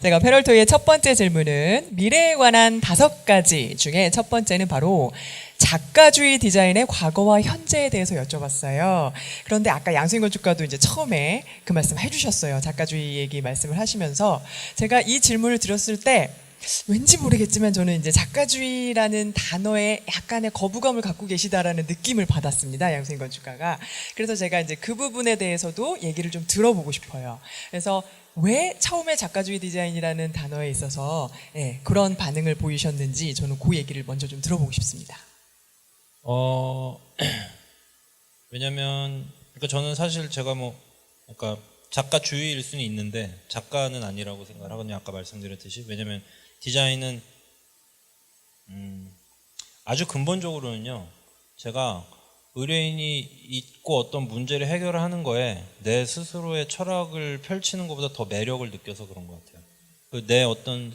제가 페럴토의 첫 번째 질문은 미래에 관한 5가지 중에 첫 번째는 바로 작가주의 디자인의 과거와 현재에 대해서 여쭤봤어요. 그런데 아까 양수인 건축가도 이제 처음에 그 말씀 해주셨어요. 작가주의 얘기 말씀을 하시면서 제가 이 질문을 드렸을 때 왠지 모르겠지만 저는 이제 작가주의라는 단어에 약간의 거부감을 갖고 계시다라는 느낌을 받았습니다. 양수인 건축가가. 그래서 제가 이제 그 부분에 대해서도 얘기를 좀 들어보고 싶어요. 그래서 왜 처음에 작가주의 디자인이라는 단어에 있어서 그런 반응을 보이셨는지 저는 그 얘기를 먼저 좀 들어보고 싶습니다. 왜냐면 그러니까 저는 사실 제가 그러니까 작가주의일 수는 있는데 작가는 아니라고 생각을 하거든요. 아까 말씀드렸듯이. 왜냐면 디자인은 아주 근본적으로는요, 제가 의뢰인이 있고 어떤 문제를 해결하는 거에 내 스스로의 철학을 펼치는 것보다 더 매력을 느껴서 그런 것 같아요. 내 어떤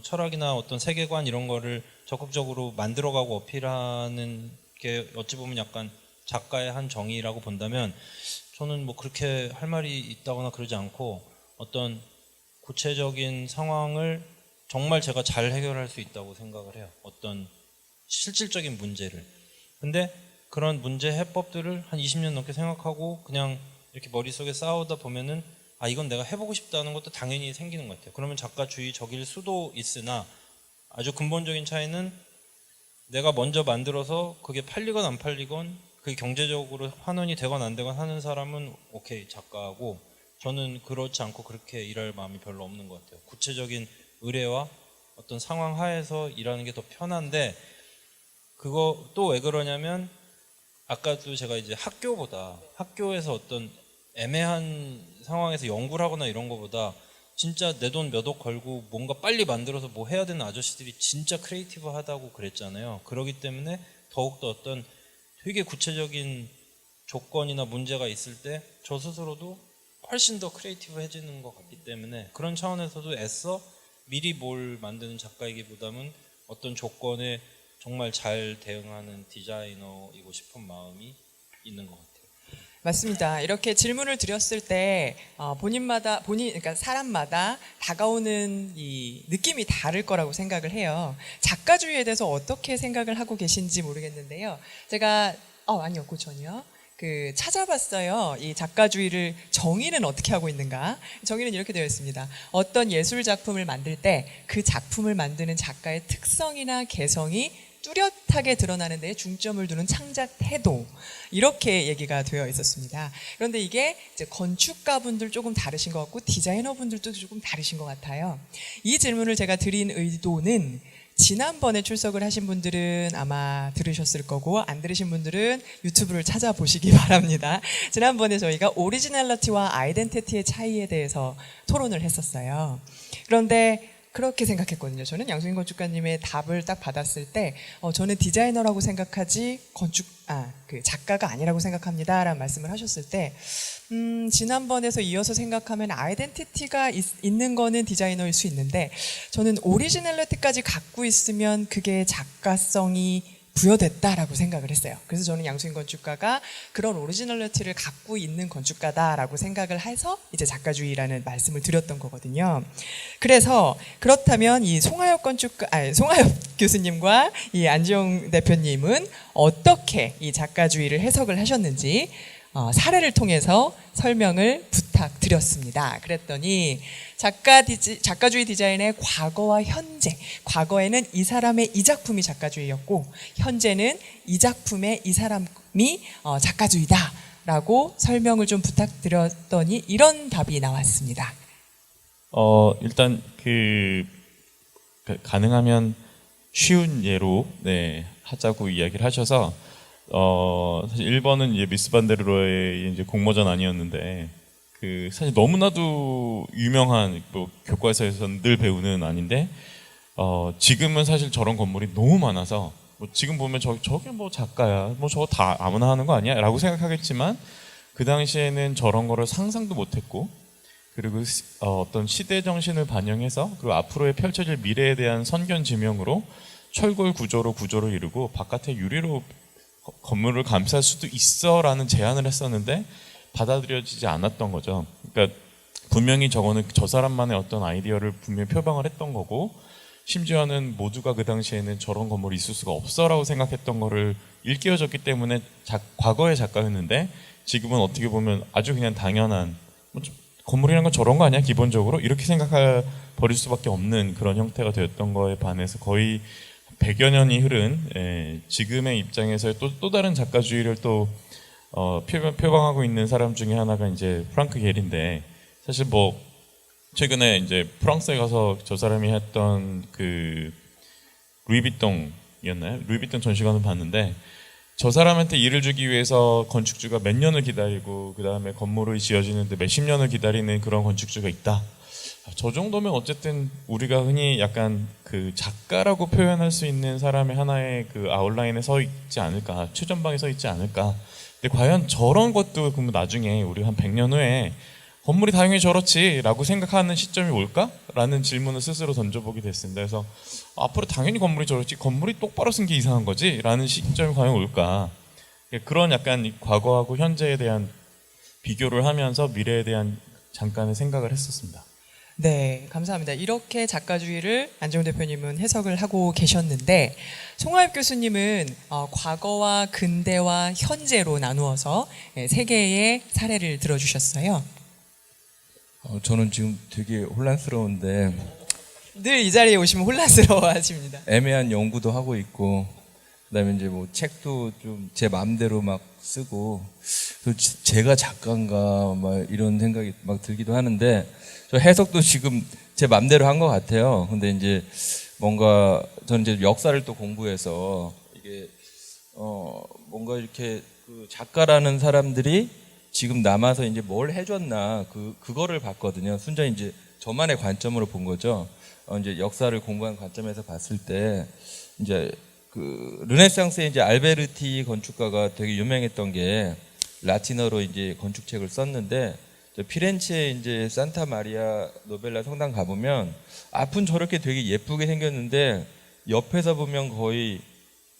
철학이나 어떤 세계관 이런 거를 적극적으로 만들어가고 어필하는 게 어찌 보면 약간 작가의 한 정의라고 본다면, 저는 뭐 그렇게 할 말이 있다거나 그러지 않고 어떤 구체적인 상황을 정말 제가 잘 해결할 수 있다고 생각을 해요. 어떤 실질적인 문제를. 근데 그런 문제 해법들을 한 20년 넘게 생각하고 그냥 이렇게 머릿속에 쌓아오다 보면은 이건 내가 해보고 싶다는 것도 당연히 생기는 것 같아요. 그러면 작가주의적일 수도 있으나 아주 근본적인 차이는 내가 먼저 만들어서 그게 팔리건 안 팔리건 그게 경제적으로 환원이 되건 안 되건 하는 사람은 오케이, 작가하고, 저는 그렇지 않고 그렇게 일할 마음이 별로 없는 것 같아요. 구체적인 의뢰와 어떤 상황 하에서 일하는 게 더 편한데, 그거 또 왜 그러냐면 아까도 제가 이제 학교에서 어떤 애매한 상황에서 연구를 하거나 이런 거보다 진짜 내 돈 몇 억 걸고 뭔가 빨리 만들어서 뭐 해야 되는 아저씨들이 진짜 크리에이티브하다고 그랬잖아요. 그렇기 때문에 더욱더 어떤 되게 구체적인 조건이나 문제가 있을 때 저 스스로도 훨씬 더 크리에이티브해지는 것 같기 때문에, 그런 차원에서도 애써 미리 뭘 만드는 작가이기보다는 어떤 조건에 정말 잘 대응하는 디자이너이고 싶은 마음이 있는 것 같아요. 맞습니다. 이렇게 질문을 드렸을 때 그러니까 사람마다 다가오는 이 느낌이 다를 거라고 생각을 해요. 작가주의에 대해서 어떻게 생각을 하고 계신지 모르겠는데요. 제가 아니요, 전이요. 찾아봤어요. 이 작가주의를 정의는 어떻게 하고 있는가? 정의는 이렇게 되어 있습니다. 어떤 예술 작품을 만들 때 그 작품을 만드는 작가의 특성이나 개성이 뚜렷하게 드러나는 데에 중점을 두는 창작 태도, 이렇게 얘기가 되어 있었습니다. 그런데 이게 이제 건축가분들 조금 다르신 것 같고 디자이너분들도 조금 다르신 것 같아요. 이 질문을 제가 드린 의도는 지난번에 출석을 하신 분들은 아마 들으셨을 거고 안 들으신 분들은 유튜브를 찾아보시기 바랍니다. 지난번에 저희가 오리지널리티와 아이덴티티의 차이에 대해서 토론을 했었어요. 그런데 그렇게 생각했거든요. 저는 양수인 건축가님의 답을 딱 받았을 때 저는 디자이너라고 생각하지 작가가 아니라고 생각합니다 라는 말씀을 하셨을 때 지난번에서 이어서 생각하면 아이덴티티가 있는 거는 디자이너일 수 있는데, 저는 오리지널리티까지 갖고 있으면 그게 작가성이 부여됐다라고 생각을 했어요. 그래서 저는 양수인 건축가가 그런 오리지널리티를 갖고 있는 건축가다라고 생각을 해서 이제 작가주의라는 말씀을 드렸던 거거든요. 그래서 그렇다면 이 송하엽 교수님과 이 안지용 대표님은 어떻게 이 작가주의를 해석을 하셨는지 사례를 통해서 설명을 부탁드렸습니다. 그랬더니 작가주의 디자인의 과거와 현재, 과거에는 이 사람의 이 작품이 작가주의였고 현재는 이 작품의 이 사람이 작가주의다라고 설명을 좀 부탁드렸더니 이런 답이 나왔습니다. 일단 가능하면 쉬운 예로 하자고 이야기를 하셔서 사실 1번은 이제 미스 반데르로의 이제 공모전 아니었는데 사실 너무나도 유명한 교과서에서는 늘 배우는 아닌데 지금은 사실 저런 건물이 너무 많아서 지금 보면 저게 뭐 작가야 저거 다 아무나 하는 거 아니야? 라고 생각하겠지만 그 당시에는 저런 거를 상상도 못했고, 그리고 어떤 시대 정신을 반영해서 그리고 앞으로의 펼쳐질 미래에 대한 선견지명으로 철골 구조로 이루고 바깥에 유리로 건물을 감쌀 수도 있어라는 제안을 했었는데 받아들여지지 않았던 거죠. 그러니까 분명히 저거는 저 사람만의 어떤 아이디어를 분명히 표방을 했던 거고, 심지어는 모두가 그 당시에는 저런 건물이 있을 수가 없어라고 생각했던 거를 일깨워졌기 때문에 과거의 작가였는데, 지금은 어떻게 보면 아주 그냥 당연한, 건물이란 건 저런 거 아니야 기본적으로, 이렇게 생각해 버릴 수밖에 없는 그런 형태가 되었던 거에 반해서 거의 100여 년이 흐른 지금의 입장에서의 또 다른 작가주의를 또 표방하고 있는 사람 중에 하나가 이제 프랑크 겔인데, 사실 뭐 최근에 이제 프랑스에 가서 저 사람이 했던 그 루이비통이었나요? 루이비통 전시관을 봤는데, 저 사람한테 일을 주기 위해서 건축주가 몇 년을 기다리고 그 다음에 건물이 지어지는데 몇십 년을 기다리는 그런 건축주가 있다. 저 정도면 어쨌든 우리가 흔히 약간 그 작가라고 표현할 수 있는 사람의 하나의 그 아웃라인에 서 있지 않을까, 최전방에 서 있지 않을까. 근데 과연 저런 것도 그러면 나중에 우리 한 100년 후에 건물이 당연히 저렇지 라고 생각하는 시점이 올까? 라는 질문을 스스로 던져보게 됐습니다. 그래서 앞으로 당연히 건물이 저렇지, 건물이 똑바로 쓴 게 이상한 거지? 라는 시점이 과연 올까? 그런 약간 과거하고 현재에 대한 비교를 하면서 미래에 대한 잠깐의 생각을 했었습니다. 네, 감사합니다. 이렇게 작가주의를 안재홍 대표님은 해석을 하고 계셨는데, 송하엽 교수님은 과거와 근대와 현재로 나누어서 세 개의 사례를 들어주셨어요. 저는 지금 되게 혼란스러운데, 늘 이 자리에 오시면 혼란스러워하십니다. 애매한 연구도 하고 있고, 그다음에 이제 뭐 책도 좀 제 마음대로 막 쓰고, 제가 작가인가 막 이런 생각이 막 들기도 하는데, 저 해석도 지금 제 마음대로 한 것 같아요. 근데 이제 뭔가 저는 이제 역사를 또 공부해서 이게 뭔가 이렇게 그 작가라는 사람들이 지금 남아서 이제 뭘 해줬나 그거를 봤거든요. 순전히 이제 저만의 관점으로 본 거죠. 이제 역사를 공부한 관점에서 봤을 때 이제 그 르네상스에 이제 알베르티 건축가가 되게 유명했던 게 라틴어로 이제 건축책을 썼는데, 피렌체에 이제 산타 마리아 노벨라 성당 가보면 앞은 저렇게 되게 예쁘게 생겼는데 옆에서 보면 거의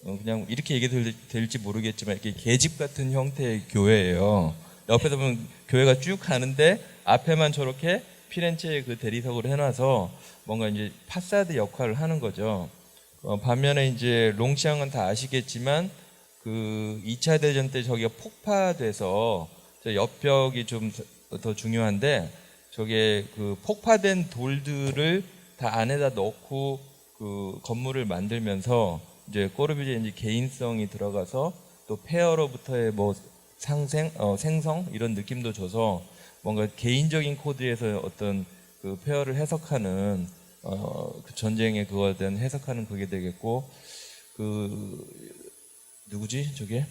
그냥 이렇게 얘기 될지 모르겠지만 이렇게 계집 같은 형태의 교회예요. 옆에서 보면 교회가 쭉 가는데 앞에만 저렇게 피렌체의 그 대리석으로 해놔서 뭔가 이제 파사드 역할을 하는 거죠. 반면에 이제 롱시앙은 다 아시겠지만 그 2차 대전 때 저기가 폭파돼서 저 옆벽이 좀 더 중요한데, 저게 그 폭파된 돌들을 다 안에다 넣고 그 건물을 만들면서 이제 꼬르비제 이제 개인성이 들어가서 또 폐허로부터의 뭐 생성 이런 느낌도 줘서 뭔가 개인적인 코드에서 어떤 그 폐허를 해석하는 그 전쟁의 그거에 대한 해석하는 그게 되겠고, 그 누구지 저게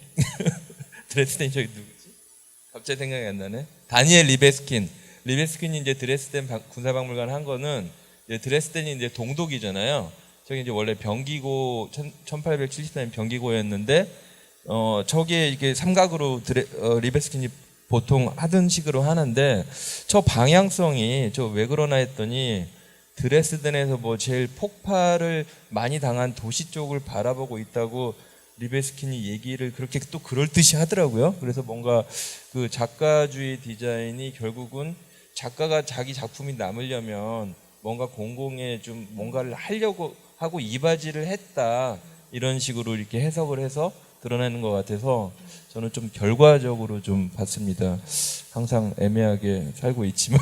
드레스덴 저기 누구지? 갑자기 생각이 안 나네. 다니엘 리베스킨이 이제 드레스덴 군사박물관 한 거는 이제 드레스덴이 이제 동독이잖아요. 저기 이제 원래 병기고 1874년 병기고였는데 저게 이게 삼각으로 리베스킨이 보통 하던 식으로 하는데, 저 방향성이 저 왜 그러나 했더니 드레스덴에서 뭐 제일 폭발을 많이 당한 도시 쪽을 바라보고 있다고 리베스킨이 얘기를 그렇게 또 그럴듯이 하더라고요. 그래서 뭔가 그 작가주의 디자인이 결국은 작가가 자기 작품이 남으려면 뭔가 공공에 좀 뭔가를 하려고 하고 이바지를 했다, 이런 식으로 이렇게 해석을 해서 드러내는 것 같아서 저는 좀 결과적으로 좀 봤습니다. 항상 애매하게 살고 있지만